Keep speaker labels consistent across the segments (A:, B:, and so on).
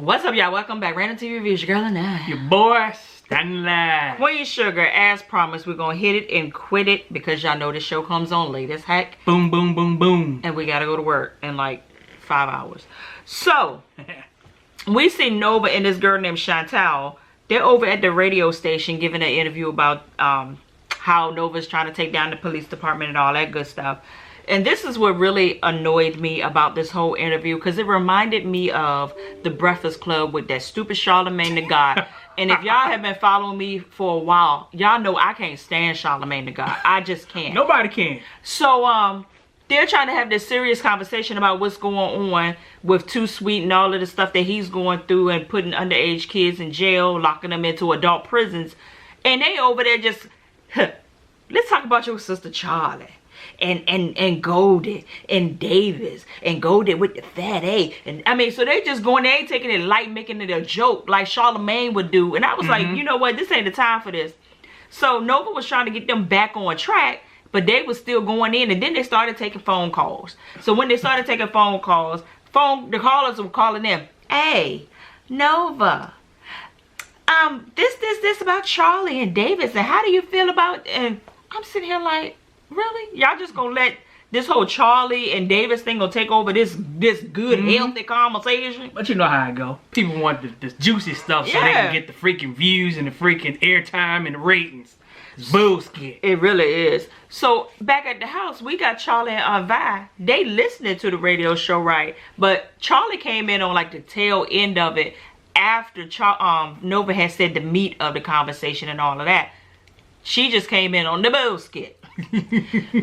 A: What's up, y'all? Welcome back. Random TV Reviews. Your girl and I.
B: Your boy, standing live.
A: Queen Sugar, as promised, we're going to hit it and quit it because y'all know this show comes on late as heck.
B: Boom, boom, boom, boom.
A: And we got to go to work in like 5 hours. So, we see Nova and this girl named Chantal. They're over at the radio station giving an interview about how Nova's trying to take down the police department and all that good stuff. And this is what really annoyed me about this whole interview, because it reminded me of the Breakfast Club with that stupid Charlamagne the God. And if y'all have been following me for a while, y'all know I can't stand Charlamagne the God. I just can't.
B: Nobody can.
A: So they're trying to have this serious conversation about what's going on with Too Sweet and all of the stuff that he's going through and putting underage kids in jail, locking them into adult prisons. And they over there just, let's talk about your sister Charlie. And Golden and Davis and Golden with the fat A, and I mean, so they just going, they ain't taking it light, making it a joke like Charlamagne would do. And I was like, you know what, this ain't the time for this. So Nova was trying to get them back on track, but they was still going in, and then they started taking phone calls. So when they started taking phone calls, the callers were calling them, hey, Nova, this about Charlie and Davis, and how do you feel about? And I'm sitting here like, really? Y'all just gonna let this whole Charlie and Davis thing gonna take over this good, healthy conversation?
B: But you know how it go. People want this juicy stuff so they can get the freaking views and the freaking airtime and the ratings. It's bullshit.
A: It really is. So back at the house, we got Charlie and Vi. They listening to the radio show, right? But Charlie came in on like the tail end of it after Nova had said the meat of the conversation and all of that. She just came in on the bullshit.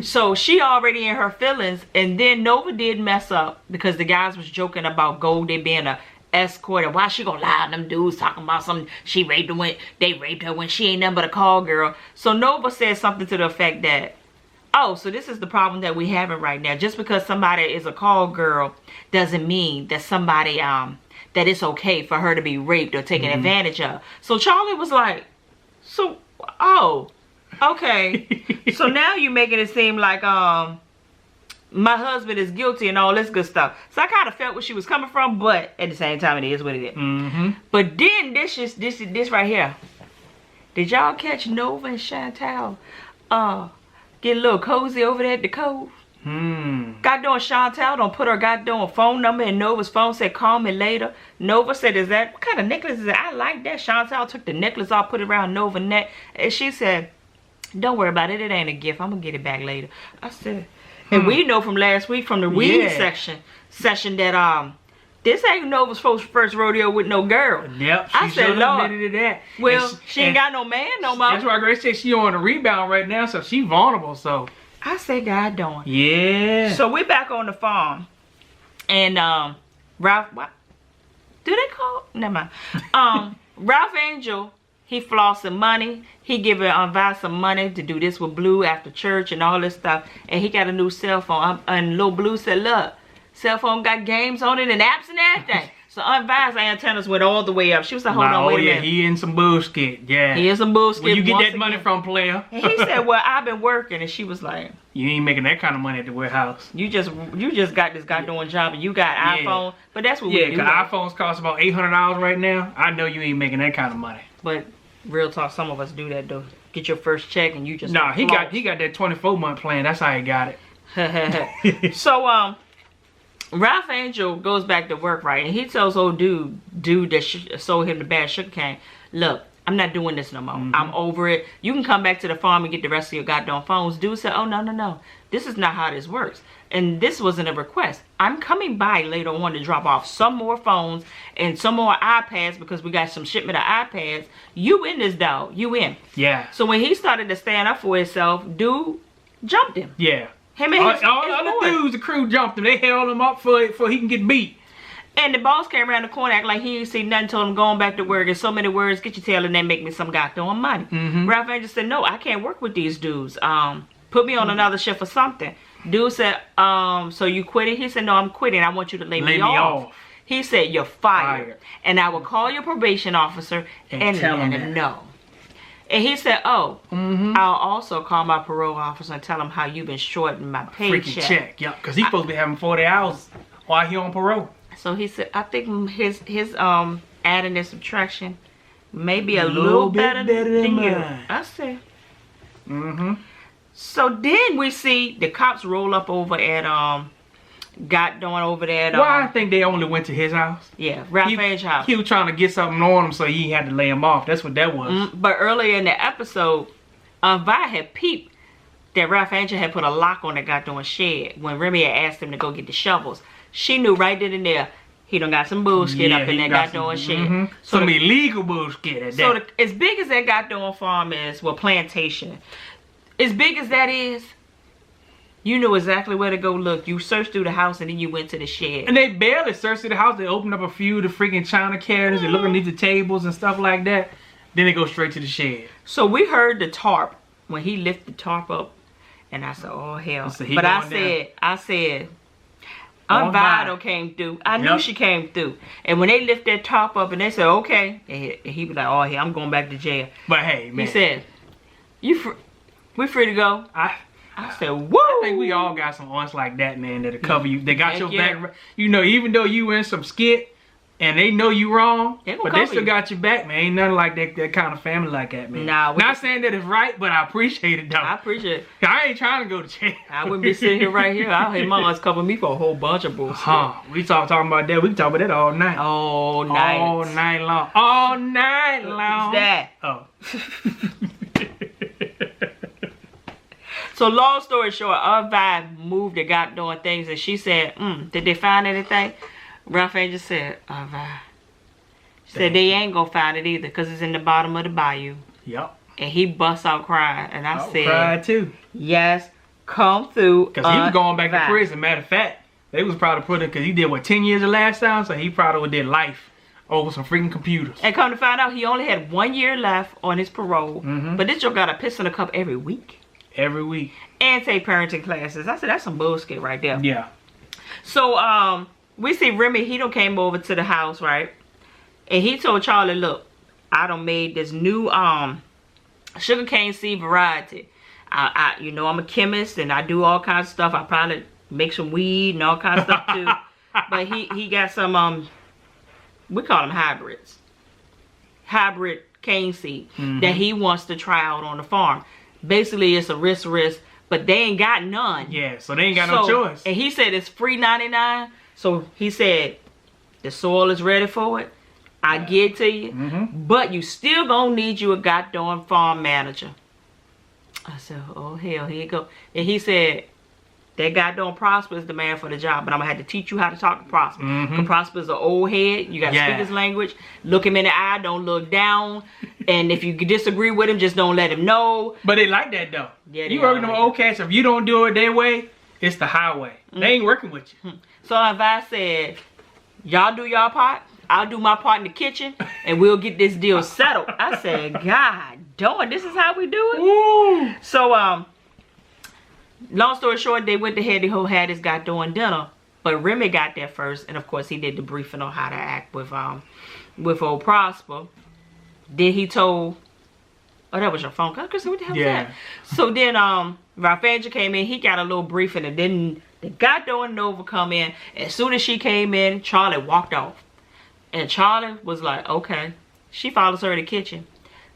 A: So she already in her feelings, and then Nova did mess up because the guys was joking about Goldie being a escort, and why she gonna lie to them dudes talking about something she raped her when they raped her when she ain't nothing but a call girl. So Nova said something to the effect that, oh, so this is the problem that we having right now. Just because somebody is a call girl doesn't mean that somebody that it's okay for her to be raped or taken advantage of. So Charlie was like, so okay. So now you're making it seem like my husband is guilty and all this good stuff. So I kind of felt where she was coming from, but at the same time, it is what it is. But then this right here. Did y'all catch Nova and Chantal get a little cozy over there at the cove? Goddamn Chantal don't put her goddamn phone number in Nova's phone, said call me later. Nova said, is that, what kind of necklace is that? I like that. Chantal took the necklace off, put it around Nova's neck, and she said, don't worry about it. It ain't a gift. I'm going to get it back later. I said, and we know from last week from the weed session that this ain't Nova's first rodeo with no girl.
B: Yep.
A: I said, Lord.
B: Admitted to that.
A: Well, she ain't got no man no more.
B: That's why Grace said she on a rebound right now, so she vulnerable, so.
A: I said, God darn.
B: Yeah.
A: So we back on the farm. And Ralph, what? Do they call? Never mind. Ralph Angel, he flossing money. He giving Vi some money to do this with Blue after church and all this stuff. And he got a new cell phone. And little Blue said, look, cell phone got games on it and apps and everything. So Aunt Vi's antennas went all the way up. She was like, hold on, wait a minute.
B: He in some bullshit. Yeah.
A: He in some bullshit.
B: Where you get that money from, player?
A: And he said, well, I've been working. And she was like,
B: you ain't making that kind of money at the warehouse.
A: You just got this goddamn job and you got iPhone. But that's what we do.
B: Yeah, because iPhones cost about $800 right now. I know you ain't making that kind of money.
A: But real talk, some of us do that though. Get your first check and you just
B: nah, he got that 24-month plan. That's how he got
A: it. So Ralph Angel goes back to work, right? And he tells old dude that sold him the bad sugar cane, look, I'm not doing this no more. I'm over it. You can come back to the farm and get the rest of your goddamn phones. Dude said, oh, no. This is not how this works. And this wasn't a request. I'm coming by later on to drop off some more phones and some more iPads because we got some shipment of iPads. You in this, dog. You in.
B: Yeah.
A: So when he started to stand up for himself, dude jumped him.
B: Yeah.
A: Him and
B: all the other dudes, the crew jumped him. They held him up for he can get beat.
A: And the boss came around the corner acting like he ain't seen nothing, told him going back to work. In so many words, get your tail and then make me some goddamn money. Ralph Angel said, no, I can't work with these dudes. Put me on another shift or something. Dude said, so you quitting? He said, no, I'm quitting. I want you to lay me off. He said, you're fired. And I will call your probation officer and let him know. And he said, oh, I'll also call my parole officer and tell him how you've been shorting my paycheck.
B: Freaking check, yeah, because he's supposed to be having 40 hours while he on parole.
A: So he said, I think his adding and subtraction may be a little better than you.
B: mine.
A: I said.
B: Mm-hmm.
A: So then we see the cops roll up over at got doing over there.
B: Why I think they only went to his house.
A: Yeah, Ralph Angel's house.
B: He was trying to get something on him, so he had to lay him off. That's what that was.
A: But earlier in the episode, Vi had peeped that Ralph Angel had put a lock on the goddamn shed when Remy had asked him to go get the shovels. She knew right then and there he done got some bullshit up in that goddamn shed.
B: So some illegal bullshit at that.
A: So as big as that goddamn farm is, well, plantation, as big as that is, you knew exactly where to go look. You searched through the house and then you went to the shed.
B: And they barely searched through the house. They opened up a few of the freaking china cabinets. They look underneath the tables and stuff like that. Then they go straight to the shed.
A: So we heard the tarp when he lifted the tarp up. And I said, oh, hell.
B: So
A: but I said, Aunt Vido came through. I knew she came through. And when they lift that tarp up and they said, okay. And he was like, oh, yeah, I'm going back to jail.
B: But hey, man.
A: He said, we free to go. I said, whoa.
B: I think we all got some aunts like that, man, that'll cover you. They got your back. You know, even though you in some skit and they know you wrong, but they still got your back, man. Ain't nothing like that kind of family like that, man.
A: Nah,
B: not saying that it's right, but I appreciate it, though.
A: I appreciate it.
B: I ain't trying to go to jail.
A: I wouldn't be sitting here right here. I had my aunts cover me for a whole bunch of bullshit.
B: We talking about that. We can talk about that all night.
A: All night.
B: All night long. All night long.
A: What's that?
B: Oh.
A: So long story short, Aunt Vi moved the goddamn things and she said, did they find anything? Ralph Angel said, Aunt Vi. She said they ain't gonna find it either because it's in the bottom of the bayou.
B: Yep.
A: And he busts out crying. And I said,
B: cried too.
A: Yes, come through.
B: Because he was going back to prison. Matter of fact, they was probably putting, because he did, 10 years the last time? So he probably did life over some freaking computers.
A: And come to find out, he only had 1 year left on his parole. But this joke got a piss in a cup every week.
B: Every week.
A: And take parenting classes. I said, that's some bullshit right there.
B: Yeah.
A: So, we see Remy, he done came over to the house, right? And he told Charlie, look, I done made this new sugarcane seed variety. You know, I'm a chemist and I do all kinds of stuff. I probably make some weed and all kinds of stuff too. But he got some, we call them hybrids. Hybrid cane seed that he wants to try out on the farm. Basically, it's a risk, but they ain't got none.
B: Yeah, so they ain't got no choice.
A: And he said it's free 99. So he said the soil is ready for it. I get it to you. But you still gonna need you a goddamn farm manager. I said, oh hell, here you go. And he said, that goddamn Prosper is the man for the job, but I'm gonna have to teach you how to talk to Prosper. Because Prosper's an old head. You gotta speak his language. Look him in the eye, don't look down. And if you disagree with him, just don't let him know.
B: But they like that though.
A: Yeah,
B: you working with them old cats, if you don't do it their way, it's the highway. They ain't working with you.
A: So I said, y'all do y'all part, I'll do my part in the kitchen, and we'll get this deal settled. I said, God darn, this is how we do it?
B: Woo.
A: So, long story short, they went ahead and had his goddamn dinner. But Remy got there first, and of course he did the briefing on how to act with old Prosper. Then he told, oh, that was your phone call? Chris, what the hell was that? So then Ralph Angel came in, he got a little briefing, and then the goddamn Nova come in. As soon as she came in, Charlie walked off. And Charlie was like, okay. She follows her in the kitchen.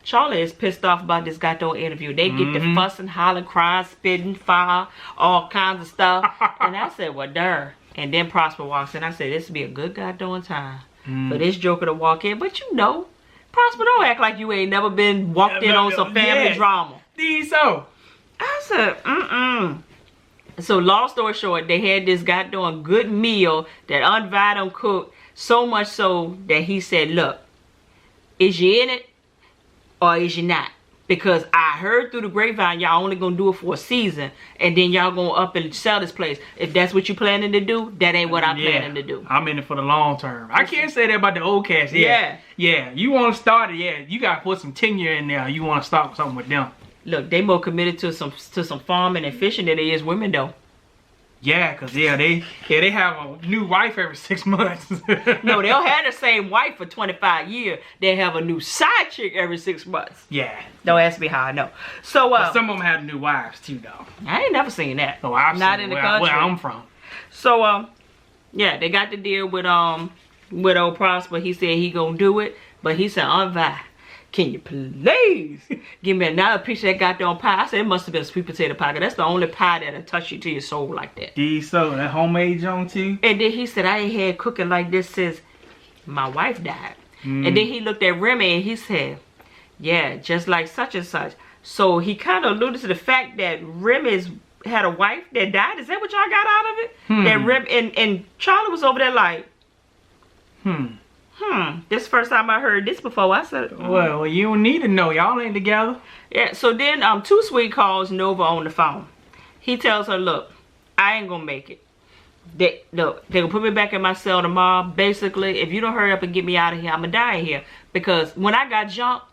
A: Charlie is pissed off about this goddamn interview. They get the fussing, hollering, crying, spitting, fire, all kinds of stuff. And I said, well, darn. And then Prosper walks in. I said, this would be a good goddamn time for this joker to walk in. But you know, Prosper, don't act like you ain't never been walked in on some family drama.
B: So.
A: I said, So long story short, they had this goddamn good meal that Aunt Vi cooked. So much so that he said, look, is you in it or is you not? Because I heard through the grapevine y'all only gonna do it for a season and then y'all gonna up and sell this place. If that's what you planning to do, that ain't what I'm planning to do.
B: I'm in it for the long term. I can't say that about the old cats. Yeah. You want to start it, you gotta put some tenure in there. You want to start something with them.
A: Look, they more committed to some farming and fishing than they is women though.
B: Yeah, cause they have a new wife every 6 months.
A: No, they'll have the same wife for 25 years. They have a new side chick every 6 months.
B: Yeah.
A: Don't ask me how I know. So
B: but some of them have new wives too, though.
A: I ain't never seen that.
B: Oh, I've
A: not
B: seen
A: in the country
B: where I'm from.
A: So Yeah, they got the deal with old Prosper. He said he gonna do it, but he said, Aunt Vi, can you please give me another piece of that goddamn pie? I said, it must have been a sweet potato pie. 'Cause that's the only pie that'll touch you to your soul like that.
B: So that homemade John too.
A: And then he said, I ain't had cooking like this since my wife died. And then he looked at Remy and he said, yeah, just like such and such. So he kind of alluded to the fact that Remy's had a wife that died. Is that what y'all got out of it? That and Charlie was over there like, this first time I heard this before. I said,
B: well, you don't need to know. Y'all ain't together.
A: Yeah, so then Too Sweet calls Nova on the phone. He tells her, look, I ain't gonna make it. They gonna put me back in my cell tomorrow. Basically, if you don't hurry up and get me out of here, I'm gonna die here. Because when I got jumped,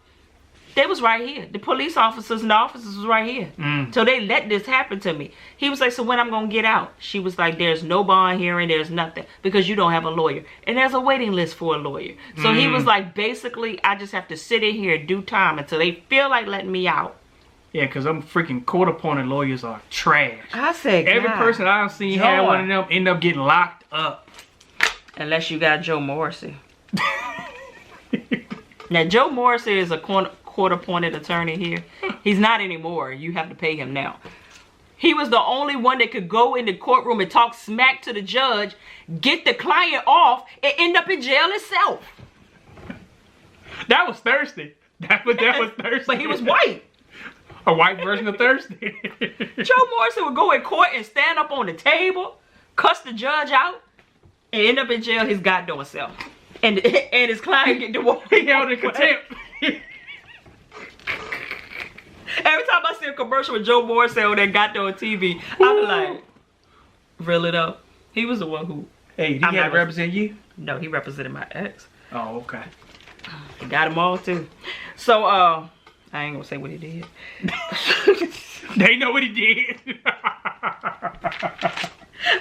A: they was right here. The police officers and the officers was right here. So they let this happen to me. He was like, so when I'm going to get out? She was like, there's no bond hearing. There's nothing. Because you don't have a lawyer. And there's a waiting list for a lawyer. So he was like, basically, I just have to sit in here and do time until they feel like letting me out.
B: Yeah, because them freaking court-appointed lawyers are trash.
A: I said,
B: every person I've seen had one of them end up getting locked up.
A: Unless you got Joe Morrissey. Now, Joe Morrissey is a court-appointed attorney here. He's not anymore. You have to pay him now. He was the only one that could go in the courtroom and talk smack to the judge, get the client off, and end up in jail itself.
B: That was thirsty. That was thirsty.
A: But he was white.
B: A white version of thirsty.
A: Joe Morrison would go in court and stand up on the table, cuss the judge out, and end up in jail his goddamn self. And his client get the walk.
B: He held in contempt.
A: Every time I see a commercial with Joe Morrison on that goddamn TV, I be like, really though? He was the one who...
B: Hey, did he represent you?
A: No, he represented my ex.
B: Oh, okay.
A: He got them all too. So, I ain't gonna say what he did.
B: They know what he did.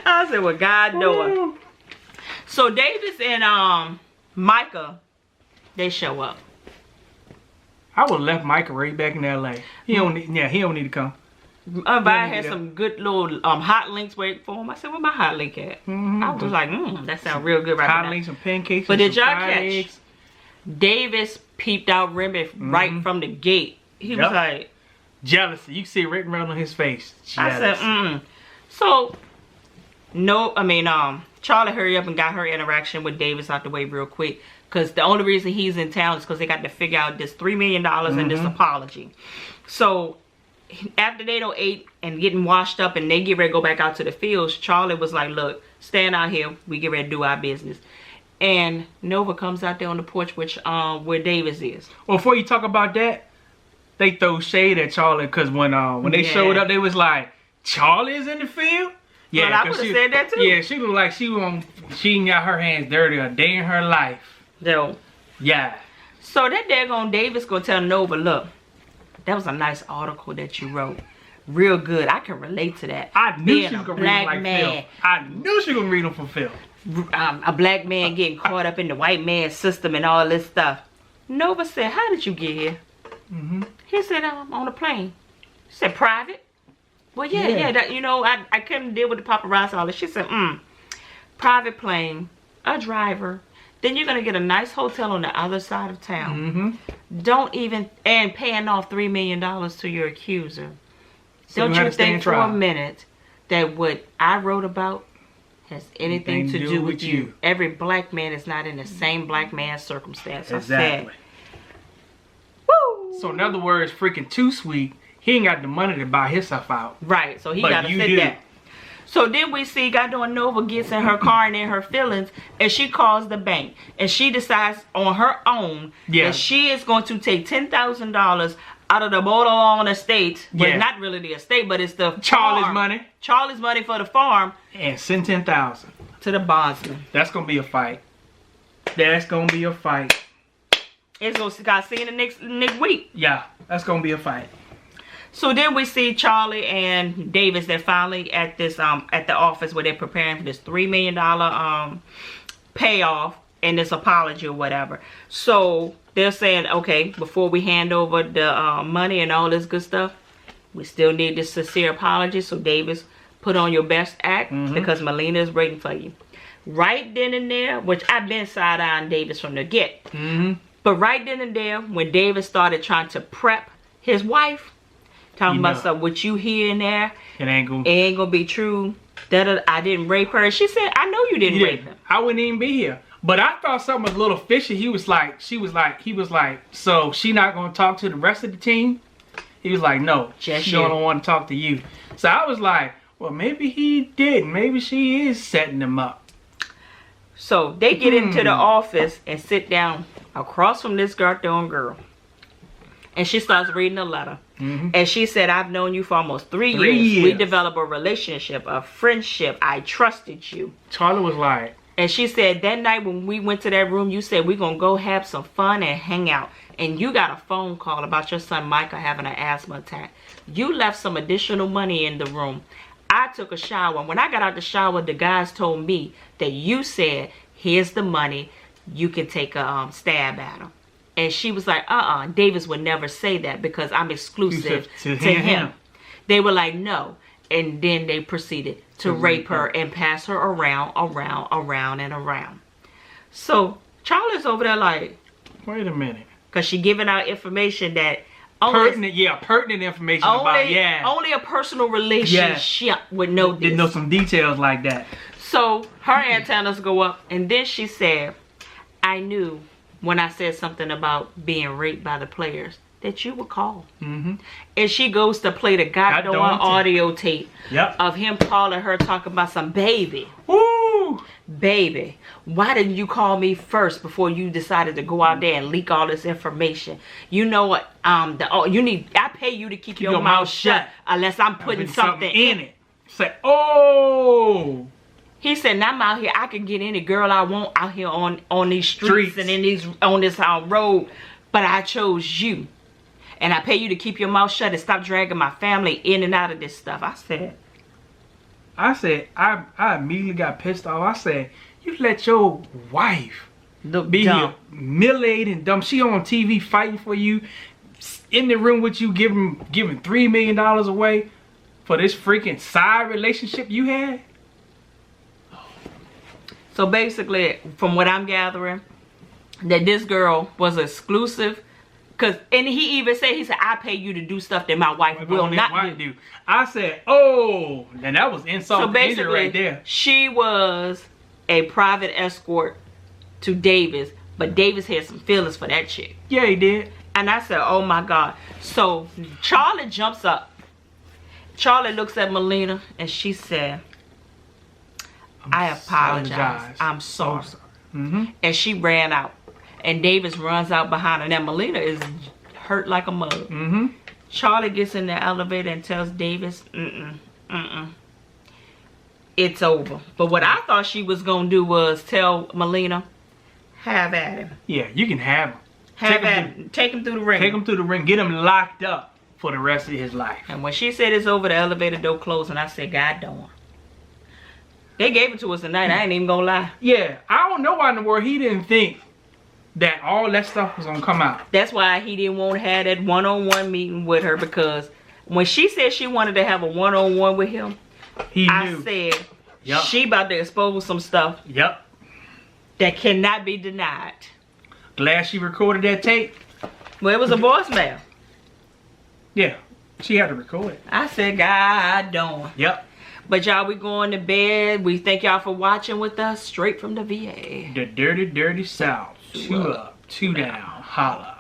A: I said, well, God knows. So Davis and Micah, they show up.
B: I would have left Micah right back in LA. He don't need to come.
A: Vi had some good little hot links waiting for him. I said, where my hot link at? I was like, that sounds real good right now.
B: Hot links and pancakes.
A: But did y'all catch? Davis peeped out Remy right from the gate. He was like...
B: Jealousy. You see it written right on his face. Jealousy.
A: I said, So, Charlie hurried up and got her interaction with Davis out the way real quick. Because the only reason he's in town is because they got to figure out this $3 million and this apology. So, after they don't ate and getting washed up and they get ready to go back out to the fields, Charlie was like, look, stand out here. We get ready to do our business. And Nova comes out there on the porch, which where Davis is.
B: Well, before you talk about that, they throw shade at Charlie because when they showed up, they was like, Charlie's in the field?
A: Yeah, well, I would have said that too.
B: Yeah, she looked like she ain't got her hands dirty a day in her life.
A: No.
B: Yeah.
A: So that daggone Davis gonna tell Nova, look, that was a nice article that you wrote. Real good. I can relate to that.
B: I knew she was gonna read them like Phil. I knew she was gonna read them for Phil.
A: A black man getting caught up in the white man's system and all this stuff. Nova said, how did you get here? He said, on a plane. She said, private? Well, yeah, that, I couldn't deal with the paparazzi and all this. She said, private plane, a driver. Then you're going to get a nice hotel on the other side of town. And paying off $3 million to your accuser. So don't you think for a minute that what I wrote about has anything to do with you? Every black man is not in the same black man's circumstance.
B: Exactly.
A: Woo!
B: So in other words, freaking Too Sweet, he ain't got the money to buy himself out.
A: Right, so he got to fit that. So then we see goddamn Nova gets in her car and in her feelings, and she calls the bank. And she decides on her own that she is going to take $10,000 out of the Bordelon estate. Well, not really the estate, but it's the
B: Charlie's money.
A: Charlie's money for the farm.
B: And send $10,000
A: to the bondsman.
B: That's going to be a fight. That's going to be a fight.
A: It's going to see in the next week.
B: Yeah, that's going to be a fight.
A: So then we see Charlie and Davis. They're finally at this at the office where they're preparing for this $3 million payoff and this apology or whatever. So they're saying, okay, before we hand over the money and all this good stuff, we still need this sincere apology. So Davis Put on your best act because Melina is waiting for you. Right then and there, which I've been side-eyeing Davis from the get. But right then and there, when Davis started trying to prep his wife, talking about stuff, what you hear in there, it ain't gonna be true. That I didn't rape her. She said, I know you didn't rape him.
B: I wouldn't even be here. But I thought something was a little fishy. He was like, so she not gonna talk to the rest of the team? He was like, no, she don't want to talk to you. So I was like, well, maybe he did. Maybe she is setting him up.
A: So they get into the office and sit down across from this goddamn girl. And she starts reading a letter. And she said, I've known you for almost 3 years. We developed a relationship, a friendship. I trusted you.
B: Charlie was like.
A: And she said, that night when we went to that room, you said, we're going to go have some fun and hang out. And you got a phone call about your son Michael having an asthma attack. You left some additional money in the room. I took a shower. When I got out the shower, the guys told me that you said, here's the money. You can take a stab at him. And she was like, Davis would never say that because I'm exclusive to him. They were like, no. And then they proceeded to rape her and pass her around. So Charlie's over there like,
B: wait a minute.
A: Because she giving out information that
B: pertinent information
A: only a personal relationship would know this.
B: Didn't know some details like that.
A: So her antennas go up, and then she said, I knew when I said something about being raped by the players that you would call. And she goes to play the goddamn audio tape of him calling her, talking about some baby.
B: Woo!
A: Baby, why didn't you call me first before you decided to go out there and leak all this information? You know what? I pay you to keep your mouth shut unless I'm putting something in it.
B: Say, oh.
A: He said, I'm out here. I can get any girl I want out here on these streets and on this road, but I chose you. And I pay you to keep your mouth shut and stop dragging my family in and out of this stuff.
B: I immediately got pissed off. I said, you let your wife be
A: dumb.
B: Humiliated and dumb. She on TV fighting for you, in the room with you, giving $3 million away for this freaking side relationship you had.
A: So basically, from what I'm gathering, that this girl was exclusive. And he even said, I pay you to do stuff that my wife will not do.
B: I said, oh, and that was insult.
A: So basically,
B: right there.
A: She was a private escort to Davis, but Davis had some feelings for that chick.
B: Yeah, he did.
A: And I said, oh my God. So Charlie jumps up. Charlie looks at Melina and she said, I apologize. I'm sorry. And she ran out. And Davis runs out behind her. Now Melina is hurt like a mug. Charlie gets in the elevator and tells Davis, it's over. But what I thought she was going to do was tell Melina, have at him.
B: Yeah, you can have him.
A: Take him through the ring.
B: Take him through the ring. Get him locked up for the rest of his life.
A: And when she said it's over, the elevator door closed, and I said, God darn. They gave it to us tonight. I ain't even going to lie.
B: Yeah, I don't know why in the world he didn't think that all that stuff was going to come out.
A: That's why he didn't want to have that one-on-one meeting with her, because when she said she wanted to have a one-on-one with him, I said, she about to expose some stuff that cannot be denied.
B: Glad she recorded that tape.
A: Well, it was a voicemail.
B: Yeah, she had to record it.
A: I said, God darn.
B: Yep.
A: But y'all, we going to bed. We thank y'all for watching with us straight from the VA.
B: The dirty, dirty South. 2 up, 2 down. Holla.